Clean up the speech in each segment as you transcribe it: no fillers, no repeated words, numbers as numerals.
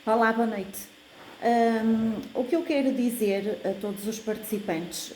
Olá, boa noite. O que eu quero dizer a todos os participantes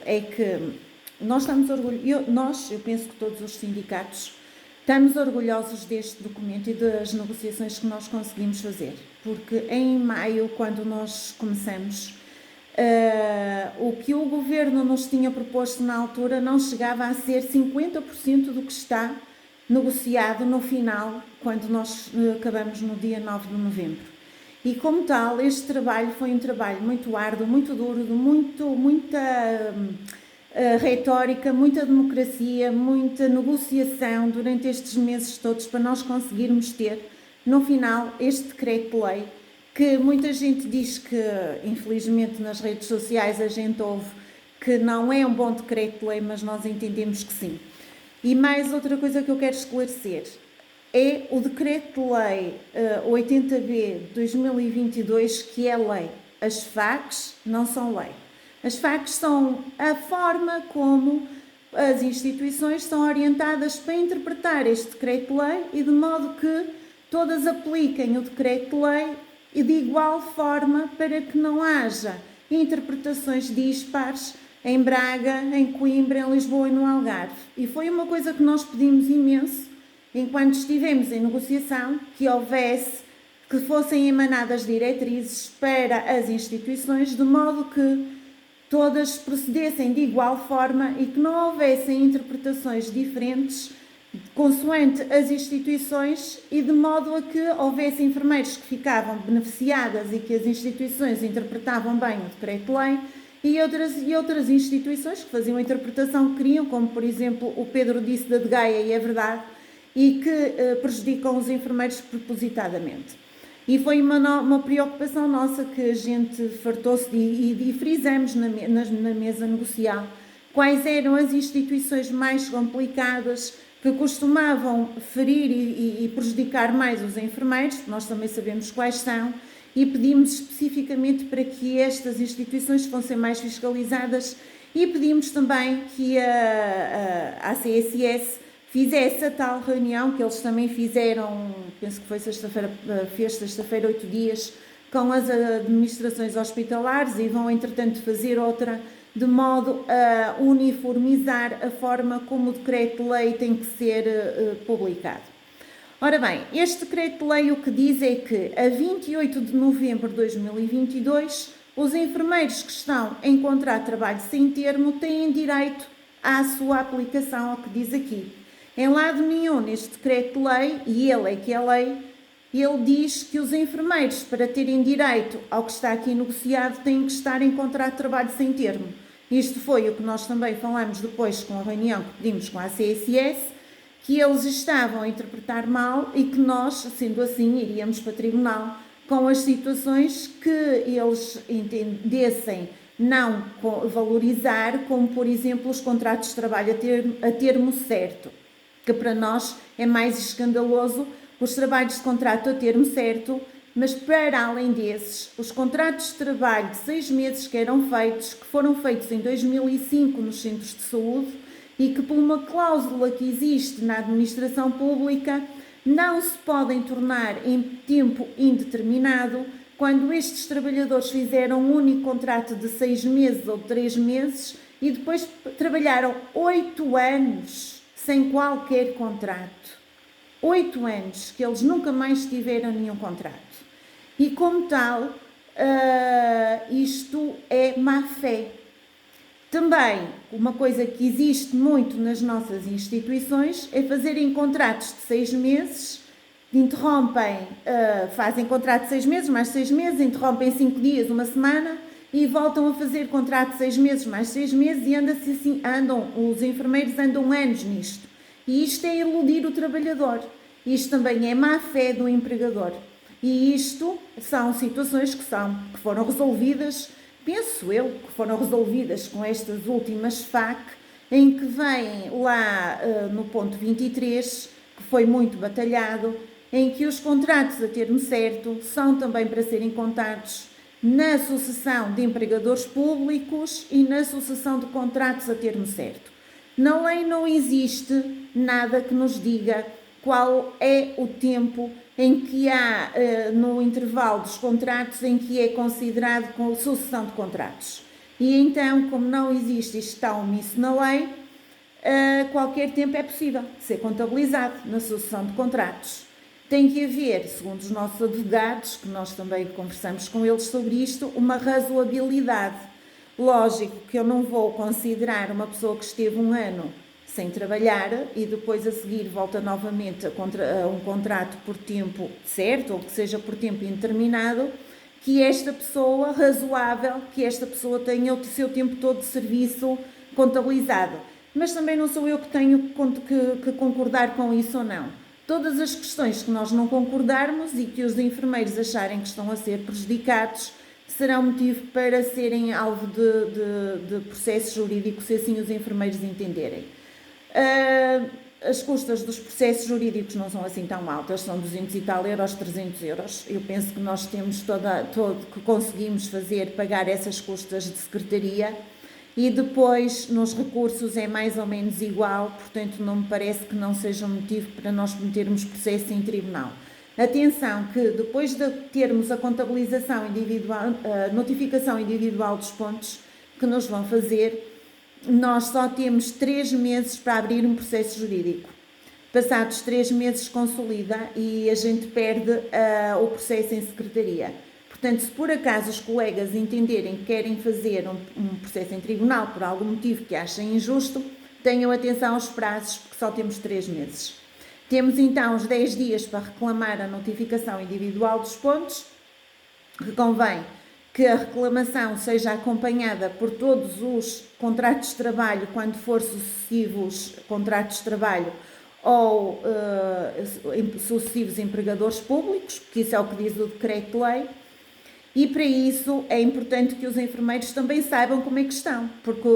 é que nós estamos orgulhosos, eu penso que todos os sindicatos estamos orgulhosos deste documento e das negociações que nós conseguimos fazer, porque em maio, quando nós começamos, o que o governo nos tinha proposto na altura não chegava a ser 50% do que está negociado no final, quando nós acabamos no dia 9 de novembro. E como tal, este trabalho foi um trabalho muito árduo, muito duro, de muita retórica, muita democracia, muita negociação durante estes meses todos para nós conseguirmos ter, no final, este decreto-lei, que muita gente diz que, infelizmente, nas redes sociais a gente ouve que não é um bom decreto-lei, mas nós entendemos que sim. E mais outra coisa que eu quero esclarecer é o Decreto-Lei 80B de 2022, que é lei. As FAQs não são lei. As FAQs são a forma como as instituições são orientadas para interpretar este Decreto-Lei e de modo que todas apliquem o Decreto-Lei e de igual forma para que não haja interpretações dispares em Braga, em Coimbra, em Lisboa e no Algarve. E foi uma coisa que nós pedimos imenso enquanto estivemos em negociação, que fossem emanadas diretrizes para as instituições, de modo que todas procedessem de igual forma e que não houvessem interpretações diferentes consoante as instituições e de modo a que houvesse enfermeiros que ficavam beneficiadas e que as instituições interpretavam bem o decreto-lei e outras instituições que faziam a interpretação que queriam, como por exemplo o Pedro disse da de Gaia, e é verdade, e que prejudicam os enfermeiros propositadamente. E foi uma preocupação nossa que a gente fartou-se e frisamos na mesa negocial quais eram as instituições mais complicadas que costumavam ferir e prejudicar mais os enfermeiros, nós também sabemos quais são, e pedimos especificamente para que estas instituições fossem mais fiscalizadas e pedimos também que a ACSS fizesse a tal reunião que eles também fizeram, penso que foi sexta-feira, 8 dias, com as administrações hospitalares e vão entretanto fazer outra, de modo a uniformizar a forma como o decreto-lei tem que ser publicado. Ora bem, este decreto-lei o que diz é que a 28 de novembro de 2022 os enfermeiros que estão em contrato de trabalho sem termo têm direito à sua aplicação, ao que diz aqui. Em lado nenhum neste decreto-lei, e ele é que é lei, ele diz que os enfermeiros, para terem direito ao que está aqui negociado, têm que estar em contrato de trabalho sem termo. Isto foi o que nós também falamos depois com a reunião que pedimos com a CSS, que eles estavam a interpretar mal e que nós, sendo assim, iríamos para o tribunal com as situações que eles entendessem não valorizar, como por exemplo os contratos de trabalho a termo certo, que para nós é mais escandaloso os trabalhos de contrato a termo certo, mas para além desses, os contratos de trabalho de 6 meses que foram feitos em 2005 nos centros de saúde e que por uma cláusula que existe na administração pública não se podem tornar em tempo indeterminado quando estes trabalhadores fizeram um único contrato de 6 meses ou 3 meses e depois trabalharam 8 anos sem qualquer contrato. 8 anos que eles nunca mais tiveram nenhum contrato. E como tal, isto é má-fé. Também, uma coisa que existe muito nas nossas instituições é fazerem contratos de 6 meses, fazem contrato de 6 meses, mais 6 meses, interrompem 5 dias, uma semana e voltam a fazer contrato de 6 meses, mais 6 meses e os enfermeiros andam anos nisto. E isto é iludir o trabalhador. Isto também é má-fé do empregador. E isto são situações que foram resolvidas, penso eu, que foram resolvidas com estas últimas FAQ, em que vem lá no ponto 23, que foi muito batalhado, em que os contratos a termo certo são também para serem contados na sucessão de empregadores públicos e na sucessão de contratos a termo certo. Na lei não existe nada que nos diga qual é o tempo em que há, no intervalo dos contratos, em que é considerado com sucessão de contratos. E então, como não existe, isto está omisso na lei, qualquer tempo é possível ser contabilizado na sucessão de contratos. Tem que haver, segundo os nossos advogados, que nós também conversamos com eles sobre isto, uma razoabilidade. Lógico que eu não vou considerar uma pessoa que esteve um ano sem trabalhar e depois a seguir volta novamente a um contrato por tempo certo, ou que seja por tempo indeterminado, que esta pessoa, razoável, que esta pessoa tenha o seu tempo todo de serviço contabilizado. Mas também não sou eu que tenho que concordar com isso ou não. Todas as questões que nós não concordarmos e que os enfermeiros acharem que estão a ser prejudicados serão motivo para serem alvo de processo jurídico, se assim os enfermeiros entenderem. As custas dos processos jurídicos não são assim tão altas, são 200 e tal euros, 300 euros. Eu penso que nós temos que conseguimos pagar essas custas de secretaria, e depois nos recursos é mais ou menos igual, portanto não me parece que não seja um motivo para nós metermos processo em tribunal. Atenção que depois de termos a contabilização individual, a notificação individual dos pontos que nos vão fazer, nós só temos 3 meses para abrir um processo jurídico. Passados 3 meses consolida e a gente perde o processo em secretaria. Portanto, se por acaso os colegas entenderem que querem fazer um processo em tribunal por algum motivo que achem injusto, tenham atenção aos prazos, porque só temos 3 meses. Temos então os 10 dias para reclamar a notificação individual dos pontos, que convém que a reclamação seja acompanhada por todos os contratos de trabalho, quando for sucessivos contratos de trabalho ou sucessivos empregadores públicos, porque isso é o que diz o decreto-lei, e para isso é importante que os enfermeiros também saibam como é que estão, porque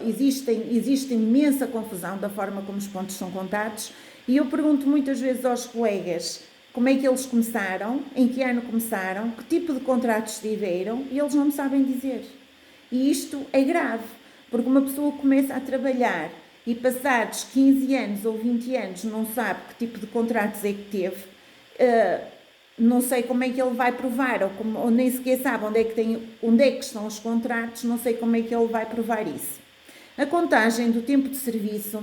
existe imensa confusão da forma como os pontos são contados, e eu pergunto muitas vezes aos colegas como é que eles começaram, em que ano começaram, que tipo de contratos tiveram, e eles não me sabem dizer. E isto é grave, porque uma pessoa começa a trabalhar e passados 15 anos ou 20 anos não sabe que tipo de contratos é que teve, não sei como é que ele vai provar, ou nem sequer sabe onde é que estão os contratos, não sei como é que ele vai provar isso. A contagem do tempo de serviço,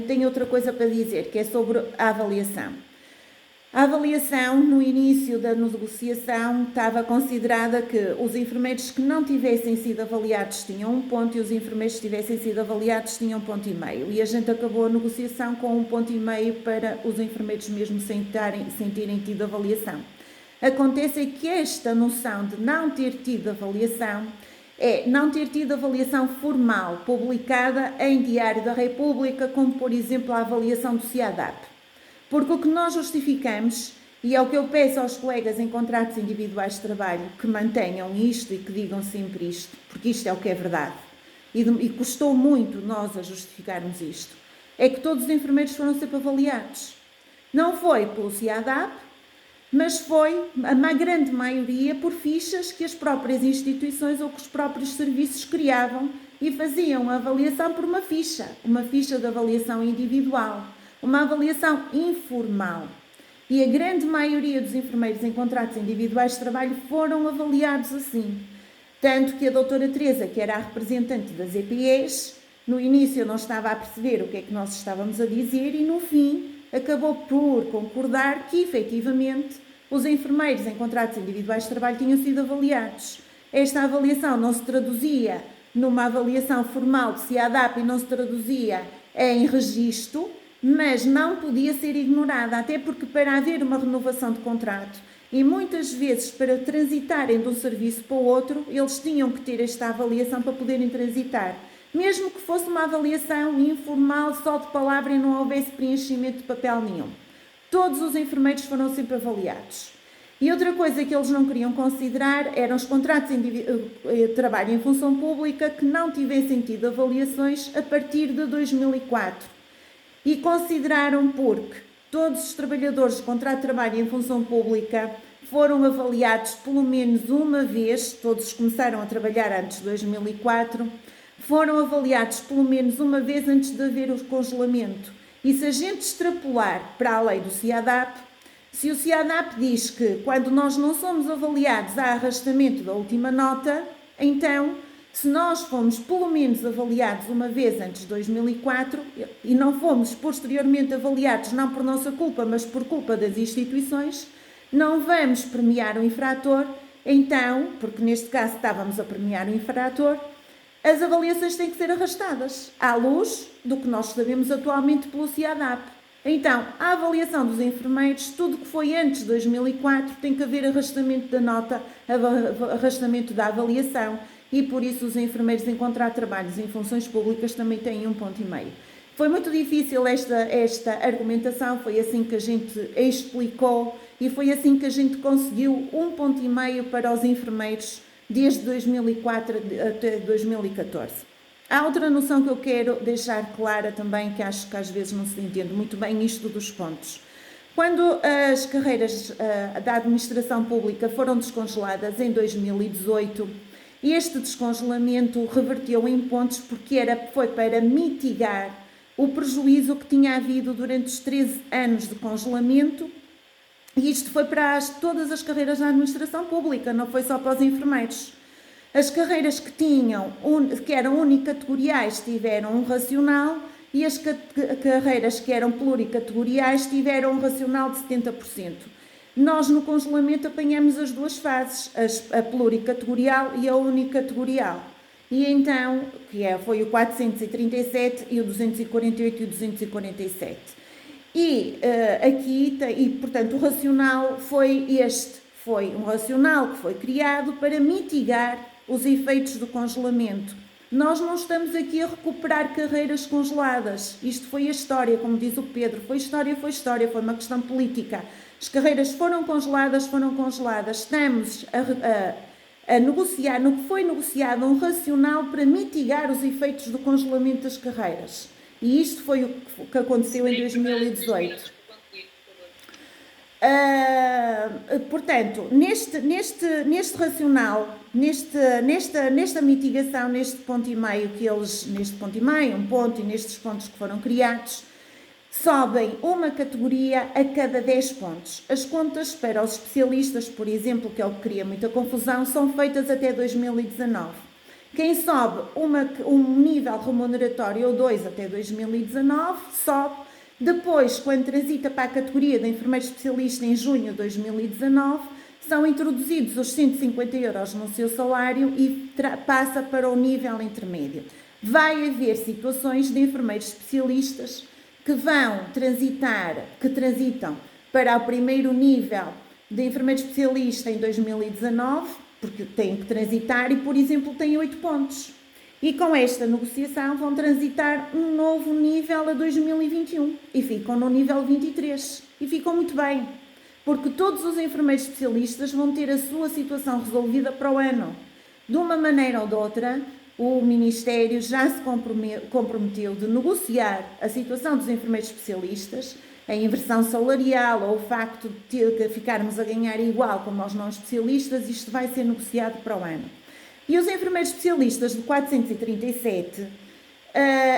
tem outra coisa para dizer, que é sobre a avaliação. A avaliação, no início da negociação, estava considerada que os enfermeiros que não tivessem sido avaliados tinham 1 ponto e os enfermeiros que tivessem sido avaliados tinham 1,5 ponto. E a gente acabou a negociação com 1,5 ponto para os enfermeiros mesmo sem terem tido avaliação. Acontece é que esta noção de não ter tido avaliação é não ter tido avaliação formal publicada em Diário da República, como por exemplo a avaliação do CIADAP. Porque o que nós justificamos, e é o que eu peço aos colegas em contratos individuais de trabalho, que mantenham isto e que digam sempre isto, porque isto é o que é verdade, e custou muito nós a justificarmos isto, é que todos os enfermeiros foram sempre avaliados. Não foi pelo CIADAP, mas foi, a grande maioria, por fichas que as próprias instituições ou que os próprios serviços criavam e faziam a avaliação por uma ficha de avaliação individual. Uma avaliação informal. E a grande maioria dos enfermeiros em contratos individuais de trabalho foram avaliados assim. Tanto que a doutora Teresa, que era a representante das EPEs, no início não estava a perceber o que é que nós estávamos a dizer e no fim acabou por concordar que efetivamente os enfermeiros em contratos individuais de trabalho tinham sido avaliados. Esta avaliação não se traduzia numa avaliação formal de CIADAP e não se traduzia em registro, mas não podia ser ignorada, até porque para haver uma renovação de contrato e muitas vezes para transitarem de um serviço para o outro, eles tinham que ter esta avaliação para poderem transitar. Mesmo que fosse uma avaliação informal, só de palavra e não houvesse preenchimento de papel nenhum. Todos os enfermeiros foram sempre avaliados. E outra coisa que eles não queriam considerar eram os contratos de trabalho em função pública que não tivessem tido avaliações a partir de 2004. E consideraram porque todos os trabalhadores de contrato de trabalho em função pública foram avaliados pelo menos uma vez, todos começaram a trabalhar antes de 2004, foram avaliados pelo menos uma vez antes de haver o congelamento. E se a gente extrapolar para a lei do CIADAP, Se o CIADAP diz que quando nós não somos avaliados há arrastamento da última nota, então, se nós fomos pelo menos avaliados uma vez antes de 2004 e não fomos posteriormente avaliados não por nossa culpa, mas por culpa das instituições, não vamos premiar o infrator, então, porque neste caso estávamos a premiar o infrator, as avaliações têm que ser arrastadas, à luz do que nós sabemos atualmente pelo CIADAP. Então, a avaliação dos enfermeiros, tudo que foi antes de 2004, tem que haver arrastamento da nota, arrastamento da avaliação, e por isso os enfermeiros em contrato de trabalhos em funções públicas também têm 1,5 ponto. Foi muito difícil esta argumentação, foi assim que a gente explicou e foi assim que a gente conseguiu 1,5 ponto para os enfermeiros desde 2004 até 2014. Há outra noção que eu quero deixar clara também, que acho que às vezes não se entende muito bem isto dos pontos. Quando as carreiras da administração pública foram descongeladas em 2018, este descongelamento reverteu em pontos porque foi para mitigar o prejuízo que tinha havido durante os 13 anos de congelamento, e isto foi para todas as carreiras da administração pública, não foi só para os enfermeiros. As carreiras que eram unicategoriais tiveram um racional e as carreiras que eram pluricategoriais tiveram um racional de 70%. Nós no congelamento apanhamos as duas fases, a pluricategorial e a unicategorial. E então, foi o 437 e o 248 e o 247. Portanto, o racional foi este. Foi um racional que foi criado para mitigar os efeitos do congelamento. Nós não estamos aqui a recuperar carreiras congeladas. Isto foi a história, como diz o Pedro. Foi história, foi uma questão política. As carreiras foram congeladas. Estamos a negociar, no que foi negociado, um racional para mitigar os efeitos do congelamento das carreiras. E isto foi o que aconteceu em 2018. Portanto, neste racional, nesta mitigação, neste ponto e meio, um ponto, e nestes pontos que foram criados, sobem uma categoria a cada 10 pontos. As contas para os especialistas, por exemplo, que é o que cria muita confusão, são feitas até 2019. Quem sobe um nível remuneratório ou 2 até 2019, sobe. Depois, quando transita para a categoria de enfermeiro especialista em junho de 2019, são introduzidos os 150 euros no seu salário e passa para o nível intermédio. Vai haver situações de enfermeiros especialistas que transitam para o primeiro nível de enfermeiro especialista em 2019, porque têm que transitar e, por exemplo, têm 8 pontos. E com esta negociação vão transitar um novo nível a 2021 e ficam no nível 23 e ficam muito bem, porque todos os enfermeiros especialistas vão ter a sua situação resolvida para o ano. De uma maneira ou de outra, o Ministério já se comprometeu de negociar a situação dos enfermeiros especialistas, a inversão salarial ou o facto de ficarmos a ganhar igual como aos não especialistas. Isto vai ser negociado para o ano. E os enfermeiros especialistas de 437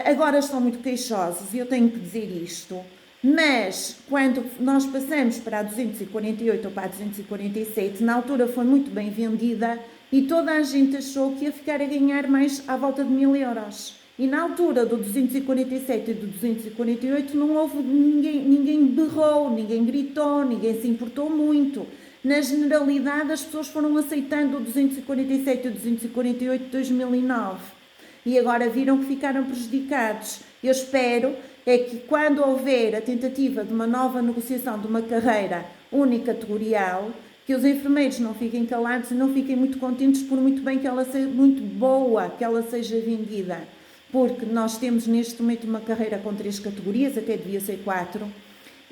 agora estão muito queixosos, e eu tenho que dizer isto, mas quando nós passamos para a 248 ou para a 247, na altura foi muito bem vendida e toda a gente achou que ia ficar a ganhar mais à volta de 1000 euros. E na altura do 247 e do 248 não houve ninguém berrou, ninguém gritou, ninguém se importou muito. Na generalidade, as pessoas foram aceitando o 247 e o 248 de 2009 e agora viram que ficaram prejudicados. Eu espero que quando houver a tentativa de uma nova negociação de uma carreira unicategorial, que os enfermeiros não fiquem calados e não fiquem muito contentes por muito bem que ela seja muito boa, que ela seja vendida, porque nós temos neste momento uma carreira com 3 categorias, até devia ser 4,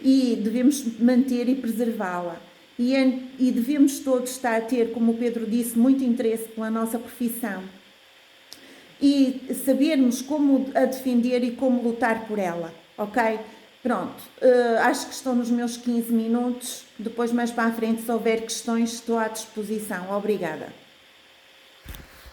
e devemos manter e preservá-la. E devemos todos estar a ter, como o Pedro disse, muito interesse pela nossa profissão e sabermos como a defender e como lutar por ela, ok? Pronto, acho que estou nos meus 15 minutos, depois mais para a frente, se houver questões, estou à disposição. Obrigada.